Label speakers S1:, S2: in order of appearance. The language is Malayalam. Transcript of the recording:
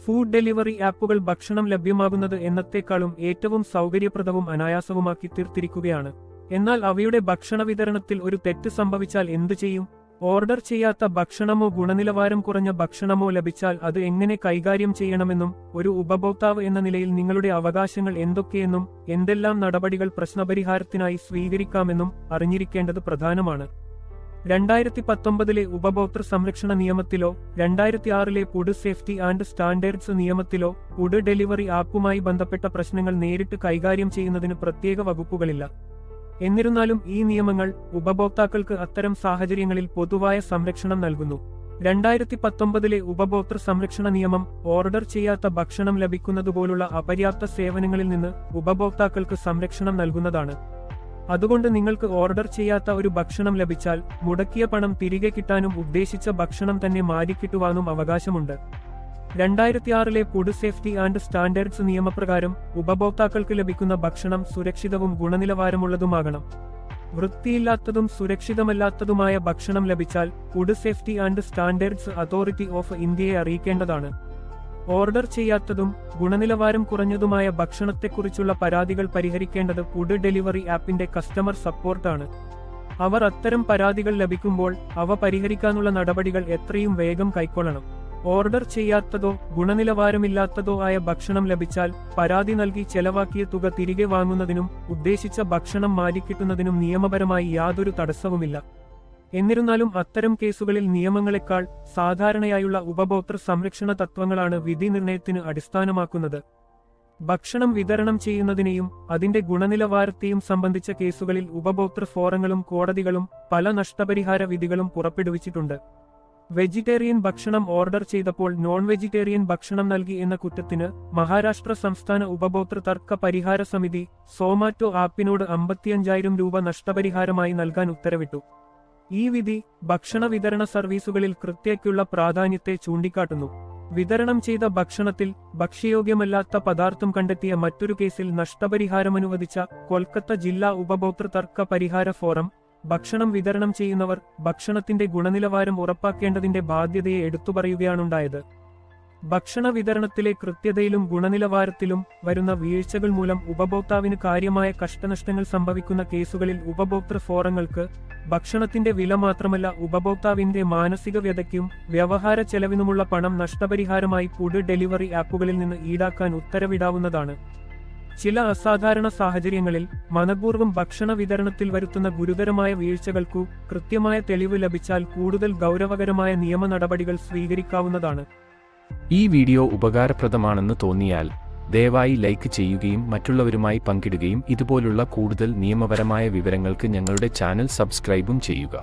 S1: ഫുഡ് ഡെലിവറി ആപ്പുകൾ ഭക്ഷണം ലഭ്യമാകുന്നത് എന്നത്തേക്കാളും ഏറ്റവും സൗകര്യപ്രദവും അനായാസവുമാക്കി തീർത്തിരിക്കുകയാണ്. എന്നാൽ അവയുടെ ഭക്ഷണ വിതരണത്തിൽ ഒരു തെറ്റ് സംഭവിച്ചാൽ എന്തു ചെയ്യും? ഓർഡർ ചെയ്യാത്ത ഭക്ഷണമോ ഗുണനിലവാരം കുറഞ്ഞ ഭക്ഷണമോ ലഭിച്ചാൽ അത് എങ്ങനെ കൈകാര്യം ചെയ്യണമെന്നും ഒരു ഉപഭോക്താവ് എന്ന നിലയിൽ നിങ്ങളുടെ അവകാശങ്ങൾ എന്തൊക്കെയെന്നും എന്തെല്ലാം നടപടികൾ പ്രശ്നപരിഹാരത്തിനായി സ്വീകരിക്കാമെന്നും അറിഞ്ഞിരിക്കേണ്ടത് പ്രധാനമാണ്. 2019 ഉപഭോക്തൃ സംരക്ഷണ നിയമത്തിലോ 2006 ഫുഡ് സേഫ്റ്റി ആൻഡ് സ്റ്റാൻഡേർഡ്സ് നിയമത്തിലോ ഫുഡ് ഡെലിവറി ആപ്പുമായി ബന്ധപ്പെട്ട പ്രശ്നങ്ങൾ നേരിട്ട് കൈകാര്യം ചെയ്യുന്നതിന് പ്രത്യേക വകുപ്പുകളില്ല. എന്നിരുന്നാലും ഈ നിയമങ്ങൾ ഉപഭോക്താക്കൾക്ക് അത്തരം സാഹചര്യങ്ങളിൽ പൊതുവായ സംരക്ഷണം നൽകുന്നു. 2019 ഉപഭോക്തൃ സംരക്ഷണ നിയമം ഓർഡർ ചെയ്യാത്ത ഭക്ഷണം ലഭിക്കുന്നതുപോലുള്ള അപര്യാപ്ത സേവനങ്ങളിൽ നിന്ന് ഉപഭോക്താക്കൾക്ക് സംരക്ഷണം നൽകുന്നതാണ്. അതുകൊണ്ട് നിങ്ങൾക്ക് ഓർഡർ ചെയ്യാത്ത ഒരു ഭക്ഷണം ലഭിച്ചാൽ മുടക്കിയ പണം തിരികെ കിട്ടാനും ഉദ്ദേശിച്ച ഭക്ഷണം തന്നെ മാറ്റിക്കിട്ടുവാനും അവകാശമുണ്ട്. 2006 ഫുഡ് സേഫ്റ്റി ആൻഡ് സ്റ്റാൻഡേർഡ്സ് നിയമപ്രകാരം ഉപഭോക്താക്കൾക്ക് ലഭിക്കുന്ന ഭക്ഷണം സുരക്ഷിതവും ഗുണനിലവാരമുള്ളതുമാകണം. വൃത്തിയില്ലാത്തതും സുരക്ഷിതമല്ലാത്തതുമായ ഭക്ഷണം ലഭിച്ചാൽ food safety and standards authority of ഇന്ത്യയെ അറിയിക്കേണ്ടതാണ്. ഓർഡർ ചെയ്യാത്തതും ഗുണനിലവാരം കുറഞ്ഞതുമായ ഭക്ഷണത്തെക്കുറിച്ചുള്ള പരാതികൾ പരിഹരിക്കേണ്ടത് ഫുഡ് ഡെലിവറി ആപ്പിന്റെ കസ്റ്റമർ സപ്പോർട്ടാണ്. അവർ അത്തരം പരാതികൾ ലഭിക്കുമ്പോൾ അവ പരിഹരിക്കാനുള്ള നടപടികൾ എത്രയും വേഗം കൈക്കൊള്ളണം. ഓർഡർ ചെയ്യാത്തതോ ഗുണനിലവാരമില്ലാത്തതോ ആയ ഭക്ഷണം ലഭിച്ചാൽ പരാതി നൽകി ചെലവാക്കിയ തുക തിരികെ വാങ്ങുന്നതിനും ഉദ്ദേശിച്ച ഭക്ഷണം മാറ്റിക്കിട്ടുന്നതിനും നിയമപരമായി യാതൊരു തടസ്സവുമില്ല. എന്നിരുന്നാലും അത്തരം കേസുകളിൽ നിയമങ്ങളെക്കാൾ സാധാരണയായുള്ള ഉപഭോക്തൃ സംരക്ഷണ തത്വങ്ങളാണ് വിധി നിർണയത്തിന് അടിസ്ഥാനമാക്കുന്നത്. ഭക്ഷണം വിതരണം ചെയ്യുന്നതിനെയും അതിന്റെ ഗുണനിലവാരത്തെയും സംബന്ധിച്ച കേസുകളിൽ ഉപഭോക്തൃ ഫോറങ്ങളും കോടതികളും പല നഷ്ടപരിഹാര വിധികളും പുറപ്പെടുവിച്ചിട്ടുണ്ട്. വെജിറ്റേറിയൻ ഭക്ഷണം ഓർഡർ ചെയ്തപ്പോൾ നോൺ വെജിറ്റേറിയൻ ഭക്ഷണം നൽകി എന്ന കുറ്റത്തിന് മഹാരാഷ്ട്ര സംസ്ഥാന ഉപഭോക്തൃ തർക്ക പരിഹാര സമിതി സോമാറ്റോ ആപ്പിനോട് 55,000 രൂപ നഷ്ടപരിഹാരമായി നൽകാൻ ഉത്തരവിട്ടു. ഈ വിധി ഭക്ഷണ വിതരണ സർവീസുകളിൽ കൃത്യതയ്ക്കുള്ള പ്രാധാന്യത്തെ ചൂണ്ടിക്കാട്ടുന്നു. വിതരണം ചെയ്ത ഭക്ഷണത്തിൽ ഭക്ഷ്യയോഗ്യമല്ലാത്ത പദാർത്ഥം കണ്ടെത്തിയ മറ്റൊരു കേസിൽ നഷ്ടപരിഹാരമനുവദിച്ച കൊൽക്കത്ത ജില്ലാ ഉപഭോക്തൃ തർക്ക പരിഹാര ഫോറം ഭക്ഷണം വിതരണം ചെയ്യുന്നവർ ഭക്ഷണത്തിന്റെ ഗുണനിലവാരം ഉറപ്പാക്കേണ്ടതിന്റെ ബാധ്യതയെ എടുത്തുപറയുകയാണുണ്ടായത്. ഭക്ഷണ വിതരണത്തിലെ കൃത്യതയിലും ഗുണനിലവാരത്തിലും വരുന്ന വീഴ്ചകൾ മൂലം ഉപഭോക്താവിന് കാര്യമായ കഷ്ടനഷ്ടങ്ങൾ സംഭവിക്കുന്ന കേസുകളിൽ ഉപഭോക്തൃ ഫോറങ്ങൾക്ക് ഭക്ഷണത്തിന്റെ വില മാത്രമല്ല ഉപഭോക്താവിന്റെ മാനസിക വ്യതയ്ക്കും വ്യവഹാര ചെലവിനുമുള്ള പണം നഷ്ടപരിഹാരമായി ഫുഡ് ഡെലിവറി ആപ്പുകളിൽ നിന്ന് ഈടാക്കാൻ ഉത്തരവിടാവുന്നതാണ്. ചില അസാധാരണ സാഹചര്യങ്ങളിൽ മനഃപൂർവ്വം ഭക്ഷണ വിതരണത്തിൽ വരുത്തുന്ന ഗുരുതരമായ വീഴ്ചകൾക്കു കൃത്യമായ തെളിവ് ലഭിച്ചാൽ കൂടുതൽ ഗൗരവകരമായ നിയമ നടപടികൾ സ്വീകരിക്കാവുന്നതാണ്.
S2: ഈ വീഡിയോ ഉപകാരപ്രദമാണെന്ന് തോന്നിയാൽ ദയവായി ലൈക്ക് ചെയ്യുകയും മറ്റുള്ളവരുമായി പങ്കിടുകയും ഇതുപോലുള്ള കൂടുതൽ നിയമപരമായ വിവരങ്ങൾക്ക് ഞങ്ങളുടെ ചാനൽ സബ്സ്ക്രൈബും ചെയ്യുക.